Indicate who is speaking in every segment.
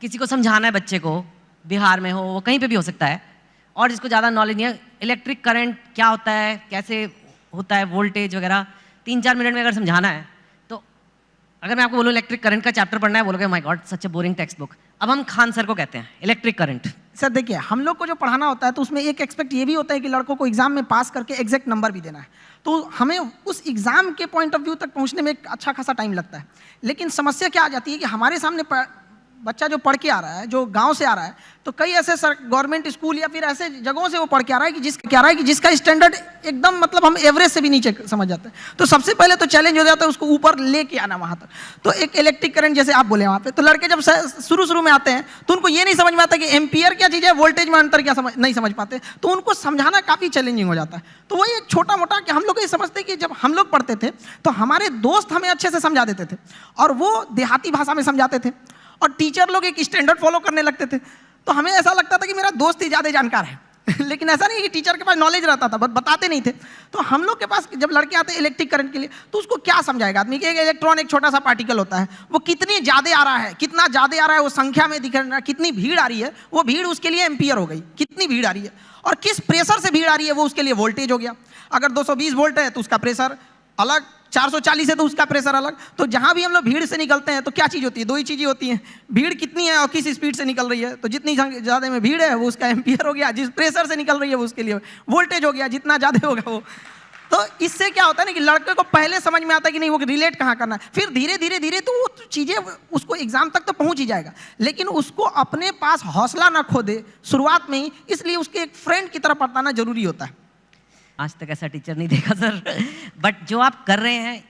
Speaker 1: किसी को समझाना है बच्चे को, बिहार में हो, वो कहीं पे भी हो सकता है, और जिसको ज़्यादा नॉलेज नहीं है, इलेक्ट्रिक करंट क्या होता है, कैसे होता है, वोल्टेज वगैरह 3-4 मिनट में अगर समझाना है, तो अगर मैं आपको बोलूँ इलेक्ट्रिक करंट का चैप्टर पढ़ना है, बोलोगे my God such A boring text book. अब हम खान सर को कहते हैं इलेक्ट्रिक करंट।
Speaker 2: सर देखिए, हम लोग को जो पढ़ाना होता है तो उसमें एक एक्सपेक्ट ये भी होता है कि लड़कों को एग्जाम में पास करके एग्जैक्ट नंबर भी देना है, तो हमें उस एग्जाम के पॉइंट ऑफ व्यू तक पहुंचने में एक अच्छा खासा टाइम लगता है। लेकिन समस्या क्या आ जाती है कि हमारे सामने बच्चा जो पढ़ के आ रहा है, जो गांव से आ रहा है, तो कई ऐसे गवर्नमेंट स्कूल या फिर ऐसे जगहों से वो पढ़ के आ रहा है कि जिसका स्टैंडर्ड एकदम मतलब हम एवरेज से भी नीचे समझ जाते हैं। तो सबसे पहले तो चैलेंज हो जाता है उसको ऊपर लेके आना वहाँ तक। तो एक इलेक्ट्रिक करंट जैसे आप बोले वहाँ पे, तो लड़के जब शुरू में आते हैं तो उनको ये नहीं समझ में आता कि एम्पियर क्या चीज़ है, वोल्टेज में अंतर क्या नहीं समझ पाते, तो उनको समझाना काफ़ी चैलेंजिंग हो जाता है। तो वही एक छोटा मोटा कि हम लोग ये समझते कि जब हम लोग पढ़ते थे तो हमारे दोस्त हमें अच्छे से समझा देते थे और वो देहाती भाषा में समझाते थे, और टीचर लोग एक स्टैंडर्ड फॉलो करने लगते थे। तो हमें ऐसा लगता था कि मेरा दोस्त ही ज़्यादा जानकार है लेकिन ऐसा नहीं कि टीचर के पास नॉलेज रहता था, बट बताते नहीं थे। तो हम लोग के पास जब लड़के आते हैं इलेक्ट्रिक करंट के लिए, तो उसको क्या समझाएगा आदमी कि एक इलेक्ट्रॉन एक छोटा सा पार्टिकल होता है, वो कितनी ज़्यादा आ रहा है, कितना ज़्यादा आ रहा है वो संख्या में दिख रहा है, कितनी भीड़ आ रही है, वो भीड़ उसके लिए एम्पियर हो गई, कितनी भीड़ आ रही है, और किस प्रेशर से भीड़ आ रही है वो उसके लिए वोल्टेज हो गया। अगर 220 वोल्ट है तो उसका प्रेशर अलग, 440 है तो उसका प्रेशर अलग। तो जहां भी हम लोग भीड़ से निकलते हैं तो क्या चीज़ होती है, दो ही चीज़ें होती हैं, भीड़ कितनी है और किस स्पीड से निकल रही है। तो जितनी ज़्यादा में भीड़ है वो उसका एम्पियर हो गया, जिस प्रेशर से निकल रही है वो उसके लिए वोल्टेज हो गया, जितना ज़्यादा होगा वो। तो इससे क्या होता है ना कि लड़के को पहले समझ में आता है कि नहीं वो रिलेट कहाँ करना है, फिर धीरे धीरे तो वो चीज़ें उसको एग्जाम तक तो पहुँच ही जाएगा, लेकिन उसको अपने पास हौसला ना खो दे शुरुआत में ही, इसलिए उसके एक फ्रेंड की तरफ बताना जरूरी होता है।
Speaker 1: आज तक ऐसा टीचर नहीं देखा सर, बट जो आप कर रहे हैं,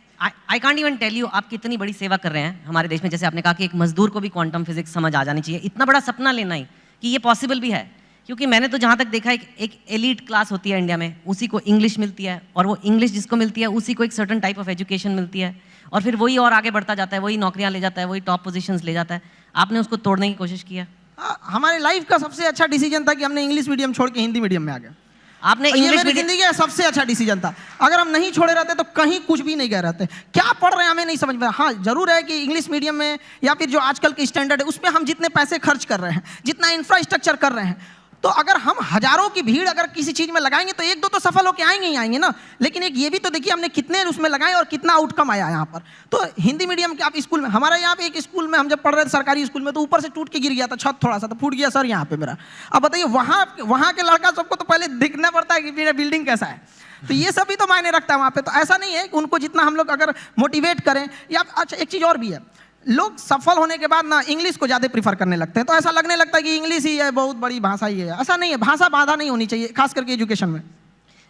Speaker 1: I can't even tell you आप कितनी बड़ी सेवा कर रहे हैं हमारे देश में। जैसे आपने कहा कि एक मजदूर को भी क्वांटम फिजिक्स समझ आ जानी चाहिए, इतना बड़ा सपना लेना ही कि ये पॉसिबल भी है। क्योंकि मैंने तो जहाँ तक देखा है एक एलीट क्लास होती है इंडिया में, उसी को इंग्लिश मिलती है, और वो इंग्लिश जिसको मिलती है उसी को एक सर्टन टाइप ऑफ एजुकेशन मिलती है, और फिर वही और आगे बढ़ता जाता है, वही नौकरियाँ ले जाता है, वही टॉप पोजीशंस ले जाता है। आपने उसको तोड़ने की कोशिश किया?
Speaker 2: हमारे लाइफ का सबसे अच्छा डिसीजन था कि हमने इंग्लिश मीडियम छोड़ के हिंदी मीडियम में आ गए।
Speaker 1: आपने इंग्लिश मीडियम,
Speaker 2: जिंदगी का सबसे अच्छा डिसीजन था। अगर हम नहीं छोड़े रहते तो कहीं कुछ भी नहीं गए रहते। क्या पढ़ रहे हैं हमें नहीं समझ में। हाँ जरूर है कि इंग्लिश मीडियम में या फिर जो आजकल के स्टैंडर्ड है उसमें हम जितने पैसे खर्च कर रहे हैं, जितना इंफ्रास्ट्रक्चर कर रहे हैं, तो अगर हम हजारों की भीड़ अगर किसी चीज में लगाएंगे तो एक दो तो सफल होकर आएंगे ही आएंगे ना। लेकिन एक ये भी तो देखिए हमने कितने उसमें लगाए और कितना आउटकम आया यहाँ पर। तो हिंदी मीडियम के आप स्कूल में, हमारे यहाँ पे एक स्कूल में हम जब पढ़ रहे थे सरकारी स्कूल में, तो ऊपर से टूट के गिर गया था छत, थोड़ा सा तो फूट गया सर यहाँ पे मेरा। अब बताइए वहाँ के लड़का सबको तो पहले दिखना पड़ता है कि मेरा बिल्डिंग कैसा है। तो ये सब भी तो मायने रखता है वहाँ पे। तो ऐसा नहीं है कि उनको जितना हम लोग अगर मोटिवेट करें, या अच्छा एक चीज़ और भी है, लोग सफल होने के बाद ना इंग्लिश को ज़्यादा प्रीफर करने लगते हैं। तो ऐसा लगने लगता है कि इंग्लिश ही है, बहुत बड़ी भाषा ही है। ऐसा नहीं है, भाषा बाधा नहीं होनी चाहिए, खास करके एजुकेशन में।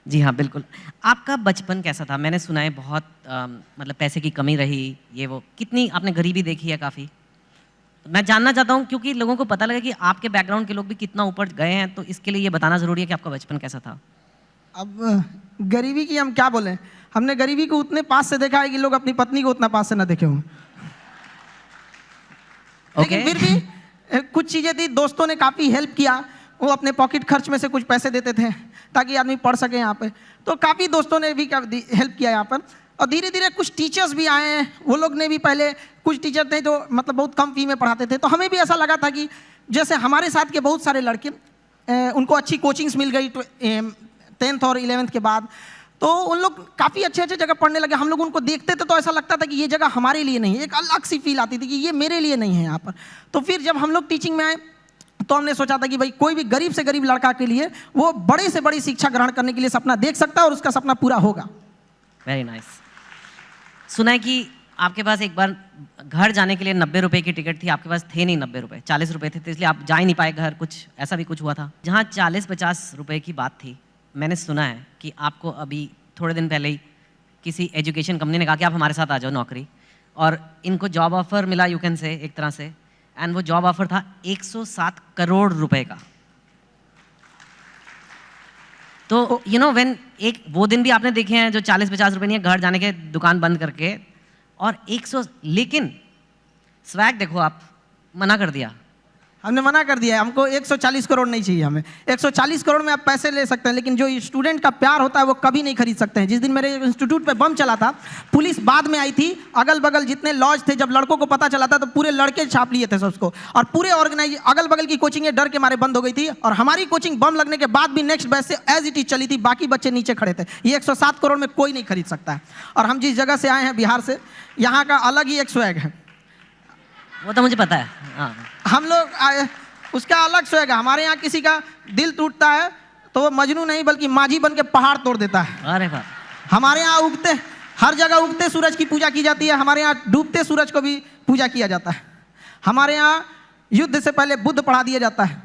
Speaker 1: जी हाँ बिल्कुल। आपका बचपन कैसा था? मैंने सुना है बहुत मतलब पैसे की कमी रही, ये वो, कितनी आपने गरीबी देखी है काफ़ी। मैं जानना चाहता हूँ क्योंकि लोगों को पता लगे कि आपके बैकग्राउंड के लोग भी कितना ऊपर गए हैं, तो इसके लिए ये बताना ज़रूरी है कि आपका बचपन कैसा था।
Speaker 2: अब गरीबी की हम क्या बोलें, हमने गरीबी को उतने पास से देखा है कि लोग अपनी पत्नी को उतना पास से ना देखे हों। लेकिन फिर भी कुछ चीज़ें थी, दोस्तों ने काफ़ी हेल्प किया, वो अपने पॉकेट खर्च में से कुछ पैसे देते थे ताकि आदमी पढ़ सके यहाँ पे। तो काफ़ी दोस्तों ने भी हेल्प किया यहाँ पर। और धीरे धीरे कुछ टीचर्स भी आए हैं, वो लोग ने भी, पहले कुछ टीचर थे जो मतलब बहुत कम फी में पढ़ाते थे। तो हमें भी ऐसा लगा था कि जैसे हमारे साथ के बहुत सारे लड़के उनको अच्छी कोचिंग्स मिल गई 10th और 11th के बाद, तो उन लोग काफ़ी अच्छे अच्छे जगह पढ़ने लगे। हम लोग उनको देखते थे तो ऐसा लगता था कि ये जगह हमारे लिए नहीं है, एक अलग सी फील आती थी कि ये मेरे लिए नहीं है यहाँ पर। तो फिर जब हम लोग टीचिंग में आए तो हमने सोचा था कि भाई कोई भी गरीब से गरीब लड़का के लिए वो बड़े से बड़ी शिक्षा ग्रहण करने के लिए सपना देख सकता है और उसका सपना पूरा होगा।
Speaker 1: Very nice. सुना है कि आपके पास एक बार घर जाने के लिए 90 रुपए की टिकट थी, आपके पास थे नहीं 90 रुपए, 40 रुपए थे, तो इसलिए आप जा ही नहीं पाए घर, कुछ ऐसा भी कुछ हुआ था। जहाँ 40-50 रुपए की बात थी, मैंने सुना है कि आपको अभी थोड़े दिन पहले ही किसी एजुकेशन कंपनी ने कहा कि आप हमारे साथ आ जाओ नौकरी, और इनको जॉब ऑफर मिला, यू कैन से एक तरह से, एंड वो जॉब ऑफर था 107 करोड़ रुपए का। तो यू नो व्हेन, एक वो दिन भी आपने देखे हैं जो 40-50 रुपए नहीं है, घर जाने के दुकान बंद करके, और 100, लेकिन स्वैग देखो आप, मना कर दिया
Speaker 2: हमने मना कर दिया है, हमको 140 करोड़ नहीं चाहिए हमें। 140 करोड़ में आप पैसे ले सकते हैं, लेकिन जो स्टूडेंट का प्यार होता है वो कभी नहीं खरीद सकते हैं। जिस दिन मेरे इंस्टीट्यूट पे बम चला था, पुलिस बाद में आई थी, अगल बगल जितने लॉज थे, जब लड़कों को पता चला था तो पूरे लड़के छाप लिए थे सबको, और पूरे ऑर्गेनाइज अगल बगल की कोचिंगें डर के मारे बंद हो गई थी, और हमारी कोचिंग बम लगने के बाद भी नेक्स्ट बैच से एज इट इज चली थी, बाकी बच्चे नीचे खड़े थे। ये 107 करोड़ में कोई नहीं खरीद सकता है। और हम जिस जगह से आए हैं, बिहार से, यहाँ का अलग ही एक स्वैग है।
Speaker 1: वो तो मुझे पता है। हाँ।
Speaker 2: हम लोग आए, उसका अलग स्वैग है। हमारे यहाँ किसी का दिल टूटता है तो वो मजनू नहीं बल्कि माझी बन के पहाड़ तोड़ देता है।
Speaker 1: अरे वाह।
Speaker 2: हमारे यहाँ उगते, हर जगह उगते सूरज की पूजा की जाती है, हमारे यहाँ डूबते सूरज को भी पूजा किया जाता है। हमारे यहाँ युद्ध से पहले बुद्ध पढ़ा दिया जाता है।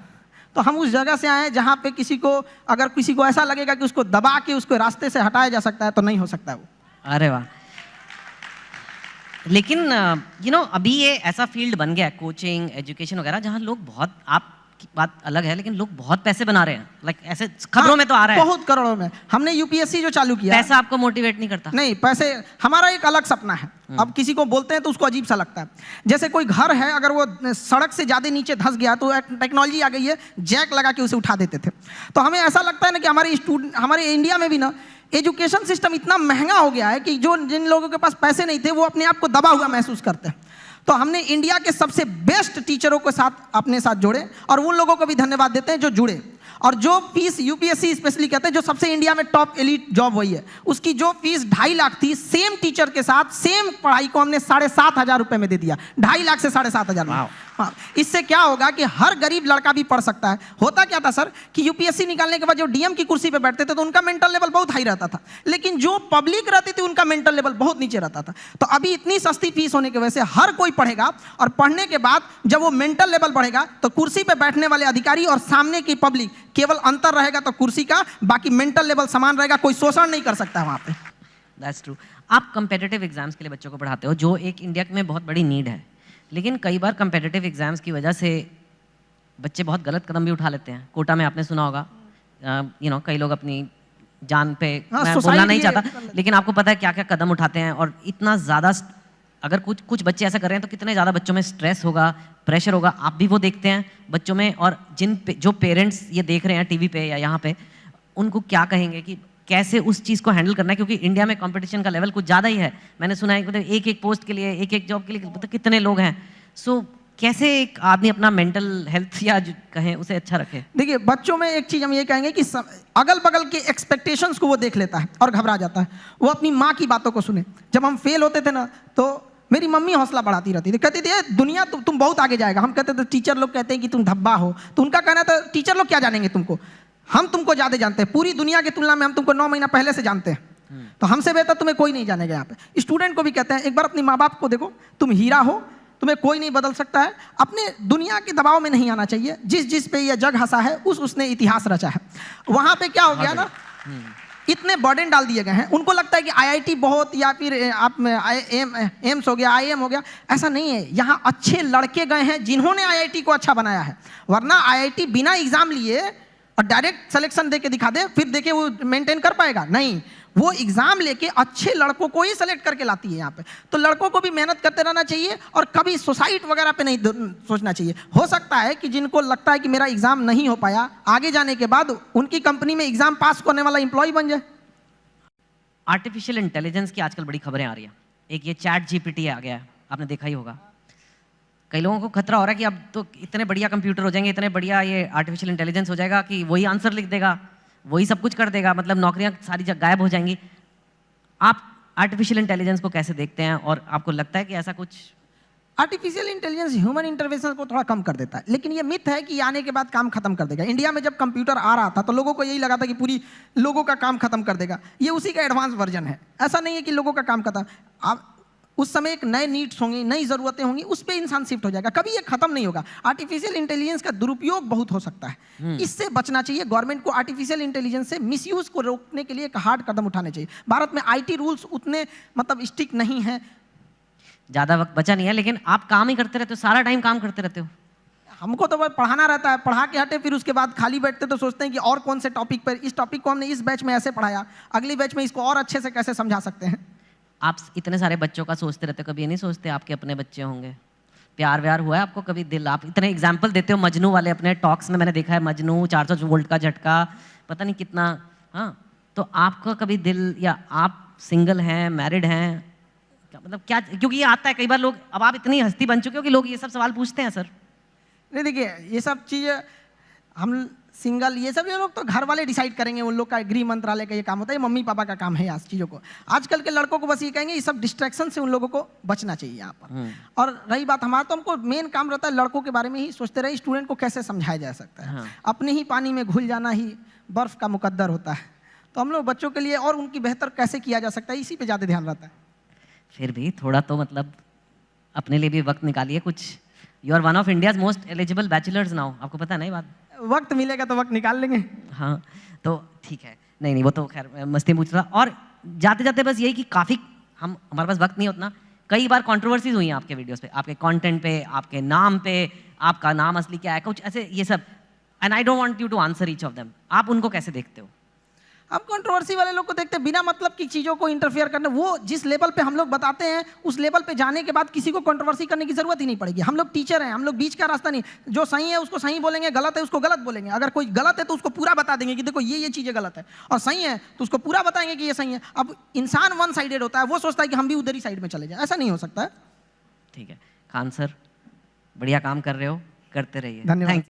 Speaker 2: तो हम उस जगह से आए हैं जहाँ पे किसी को, अगर किसी को ऐसा लगेगा कि उसको दबा के उसको रास्ते से हटाया जा सकता है, तो नहीं हो सकता है वो।
Speaker 1: अरे वाह। लेकिन अभी ये ऐसा फील्ड बन गया है, कोचिंग, एजुकेशन वगैरह, जहाँ लोग बहुत, आपकी बात अलग है, लेकिन लोग बहुत पैसे बना रहे हैं। लाइक ऐसे खबरों में तो आ रहा है
Speaker 2: बहुत करोड़ों में। हमने यूपीएससी जो चालू किया,
Speaker 1: पैसा आपको मोटिवेट नहीं करता?
Speaker 2: नहीं, पैसे हमारा एक अलग सपना है। अब किसी को बोलते हैं तो उसको अजीब सा लगता है। जैसे कोई घर है, अगर वो सड़क से ज़्यादा नीचे धंस गया तो टेक्नोलॉजी आ गई है, जैक लगा के उसे उठा देते थे। तो हमें ऐसा लगता है ना कि हमारे इंडिया में भी ना एजुकेशन सिस्टम इतना महंगा हो गया है कि जिन लोगों के पास पैसे नहीं थे वो अपने आप को दबा हुआ महसूस करते हैं। तो हमने इंडिया के सबसे बेस्ट टीचरों के साथ अपने साथ जोड़े, और उन लोगों को भी धन्यवाद देते हैं जो जुड़े। और जो फीस यूपीएससी स्पेशली कहते हैं, जो सबसे इंडिया में टॉप एलीट जॉब वही है, उसकी जो फीस 2.5 लाख थी, सेम टीचर के साथ सेम पढ़ाई को हमने 7,500 रुपए में दे दिया। 2.5 लाख से 7,500 में। हाँ, इससे क्या होगा कि हर गरीब लड़का भी पढ़ सकता है। होता क्या था सर कि यूपीएससी निकालने के बाद जो डीएम की कुर्सी पे बैठते थे तो उनका मेंटल लेवल बहुत हाई रहता था, लेकिन जो पब्लिक रहती थी उनका मेंटल लेवल बहुत नीचे रहता था। तो अभी इतनी सस्ती फीस होने की वजह से हर कोई पढ़ेगा, और पढ़ने के बाद जब वो मेंटल लेवल बढ़ेगा तो कुर्सी पे बैठने वाले अधिकारी और सामने की पब्लिक, केवल अंतर रहेगा तो कुर्सी का, बाकी मेंटल लेवल समान रहेगा, कोई शोषण नहीं कर सकता वहाँ पे।
Speaker 1: That's true. आप कंपेटिटिव एग्जाम्स के लिए बच्चों को पढ़ाते हो, जो एक इंडिया में बहुत बड़ी नीड है, लेकिन कई बार कंपेटिटिव एग्जाम्स की वजह से बच्चे बहुत गलत कदम भी उठा लेते हैं। कोटा में आपने सुना होगा, कई लोग अपनी जान पे, मैं बोलना नहीं चाहता, लेकिन आपको पता है क्या क्या कदम उठाते हैं। और इतना ज़्यादा, अगर कुछ बच्चे ऐसा कर रहे हैं तो कितने ज़्यादा बच्चों में स्ट्रेस होगा, प्रेशर होगा। आप भी वो देखते हैं बच्चों में, और जो पेरेंट्स ये देख रहे हैं टीवी पे या यहाँ पे, उनको क्या कहेंगे कि कैसे उस चीज़ को हैंडल करना है? क्योंकि इंडिया में कंपटीशन का लेवल कुछ ज़्यादा ही है। मैंने सुना है मतलब एक पोस्ट के लिए, एक जॉब के लिए मतलब कितने लोग हैं। सो कैसे एक आदमी अपना मेंटल हेल्थ या कहें उसे अच्छा रखे?
Speaker 2: देखिए, बच्चों में एक चीज़ हम ये कहेंगे कि अगल बगल के एक्सपेक्टेशंस को वो देख लेता है और घबरा जाता है। वो अपनी माँ की बातों को सुने। जब हम फेल होते थे ना, तो मेरी मम्मी हौसला बढ़ाती रहती थी, कहती थी दुनिया तुम बहुत आगे जाएगा। हम कहते थे टीचर लोग कहते हैं कि तुम धब्बा हो, तो उनका कहना था टीचर लोग क्या जानेंगे तुमको, हम तुमको ज़्यादा जानते हैं, पूरी दुनिया की तुलना में हम तुमको 9 महीना पहले से जानते हैं, तो हमसे बेहतर तुम्हें कोई नहीं जानेगा। यहाँ पे स्टूडेंट को भी कहते हैं एक बार अपनी माँ बाप को देखो, तुम हीरा हो, तुम्हें कोई नहीं बदल सकता है। अपने दुनिया के दबाव में नहीं आना चाहिए। जिस पे यह जग हंसा है उसने इतिहास रचा है। वहाँ पे क्या हो गया ना, इतने बर्डन डाल दिए गए हैं, उनको लगता है कि आईआईटी बहुत, या फिर आप एम्स हो गया, आईएम हो गया। ऐसा नहीं है। यहाँ अच्छे लड़के गए हैं जिन्होंने आईआईटी को अच्छा बनाया है, वरना आईआईटी बिना एग्जाम लिए और डायरेक्ट सिलेक्शन दे के दिखा दे, फिर देखे वो मेंटेन कर पाएगा? नहीं, वो एग्जाम लेके अच्छे लड़कों को ही सेलेक्ट करके लाती है यहाँ पे। तो लड़कों को भी मेहनत करते रहना चाहिए और कभी सोसाइटी वगैरह पे नहीं सोचना चाहिए। हो सकता है कि जिनको लगता है कि मेरा एग्जाम नहीं हो पाया, आगे जाने के बाद उनकी कंपनी में एग्जाम पास करने वाला एम्प्लॉय बन जाए।
Speaker 1: आर्टिफिशियल इंटेलिजेंस की आजकल बड़ी खबरें आ रही हैं। एक ये चैट जीपीटी आ गया है, आपने देखा ही होगा। कई लोगों को खतरा हो रहा है कि अब तो इतने बढ़िया कंप्यूटर हो जाएंगे, इतने बढ़िया ये आर्टिफिशियल इंटेलिजेंस हो जाएगा कि वही आंसर लिख देगा, वही सब कुछ कर देगा, मतलब नौकरियां सारी गायब हो जाएंगी। आप आर्टिफिशियल इंटेलिजेंस को कैसे देखते हैं, और आपको लगता है कि ऐसा कुछ?
Speaker 2: आर्टिफिशियल इंटेलिजेंस ह्यूमन इंटरवेंशन को थोड़ा कम कर देता है, लेकिन ये मिथ है कि आने के बाद काम खत्म कर देगा। इंडिया में जब कंप्यूटर आ रहा था तो लोगों को यही लगा था कि पूरी लोगों का काम खत्म कर देगा। ये उसी का एडवांस वर्जन है। ऐसा नहीं है कि लोगों का काम खत्म। आप उस समय एक नए नीड्स होंगी, नई ज़रूरतें होंगी, उस पर इंसान शिफ्ट हो जाएगा। कभी ये खत्म नहीं होगा। आर्टिफिशियल इंटेलिजेंस का दुरुपयोग बहुत हो सकता है, इससे बचना चाहिए। गवर्नमेंट को आर्टिफिशियल इंटेलिजेंस से मिसयूज को रोकने के लिए एक हार्ड कदम उठाने चाहिए। भारत में आईटी रूल्स उतने मतलब स्ट्रिक्ट नहीं है।
Speaker 1: ज़्यादा वक्त बचा नहीं है, लेकिन आप काम ही करते रहते हो, सारा टाइम काम करते रहते हो।
Speaker 2: हमको तो बस पढ़ाना रहता है, पढ़ा के हटे, फिर उसके बाद खाली बैठते तो सोचते हैं कि और कौन से टॉपिक पर, इस टॉपिक को हमने इस बैच में ऐसे पढ़ाया, अगली बैच में इसको और अच्छे से कैसे समझा सकते हैं।
Speaker 1: आप इतने सारे बच्चों का सोचते रहते हो, कभी ये नहीं सोचते आपके अपने बच्चे होंगे? प्यार व्यार हुआ है आपको कभी दिल? आप इतने एग्जाम्पल देते हो मजनू वाले अपने टॉक्स में, मैंने देखा है मजनू 400 वोल्ट का झटका, पता नहीं कितना। हाँ, तो आपका कभी दिल, या आप सिंगल हैं, मैरिड हैं, क्या मतलब क्या? क्योंकि ये आता है कई बार लोग, अब आप इतनी हस्ती बन चुके हो कि लोग ये सब सवाल पूछते हैं सर।
Speaker 2: नहीं देखिए, ये सब चीज़ें हम सिंगल, ये सब ये लोग तो घर वाले डिसाइड करेंगे, उन लोग का गृह मंत्रालय का ये काम होता है, ये मम्मी पापा का काम है आज चीज़ों को। आजकल के लड़कों को बस ये कहेंगे, ये सब डिस्ट्रैक्शन से उन लोगों को बचना चाहिए यहाँ पर। और रही बात हमारा, तो हमको मेन काम रहता है लड़कों के बारे में ही सोचते रहे, स्टूडेंट को कैसे समझाया जा सकता है।
Speaker 1: हाँ।
Speaker 2: अपने ही पानी में घुल जाना ही बर्फ़ का मुकद्दर होता है, तो हम लोग बच्चों के लिए और उनकी बेहतर कैसे किया जा सकता है, इसी पे ज़्यादा ध्यान रहता है।
Speaker 1: फिर भी थोड़ा तो मतलब अपने लिए भी वक्त निकालिए कुछ। You are one of India's most eligible bachelors now, आपको पता नहीं बात?
Speaker 2: वक्त मिलेगा तो वक्त निकाल लेंगे।
Speaker 1: हाँ, तो ठीक है। नहीं, वो तो खैर मैं मस्ती पूछ रहा। और जाते जाते बस यही कि काफ़ी हमारे पास वक्त नहीं उतना, कई बार कंट्रोवर्सीज हुई हैं आपके वीडियोस पे, आपके कंटेंट पे, आपके नाम पे, आपका नाम असली क्या है, कुछ ऐसे ये सब। And I don't want you to answer each of them. आप उनको कैसे देखते हो?
Speaker 2: हम कंट्रोवर्सी वाले लोग को देखते हैं, बिना मतलब की चीज़ों को इंटरफेयर करने, वो जिस लेवल पे हम लोग बताते हैं उस लेवल पे जाने के बाद किसी को कंट्रोवर्सी करने की जरूरत ही नहीं पड़ेगी। हम लोग टीचर हैं, हम लोग बीच का रास्ता नहीं, जो सही है उसको सही बोलेंगे, गलत है उसको गलत बोलेंगे। अगर कोई गलत है तो उसको पूरा बता देंगे कि देखो ये चीज़ें गलत है, और सही है तो उसको पूरा बताएंगे कि ये सही है। अब इंसान वन साइडेड होता है, वो सोचता है कि हम भी उधर ही साइड में चले जाए, ऐसा नहीं हो सकता है।
Speaker 1: ठीक है खान सर, बढ़िया काम कर रहे हो, करते रहिए।
Speaker 2: धन्यवाद।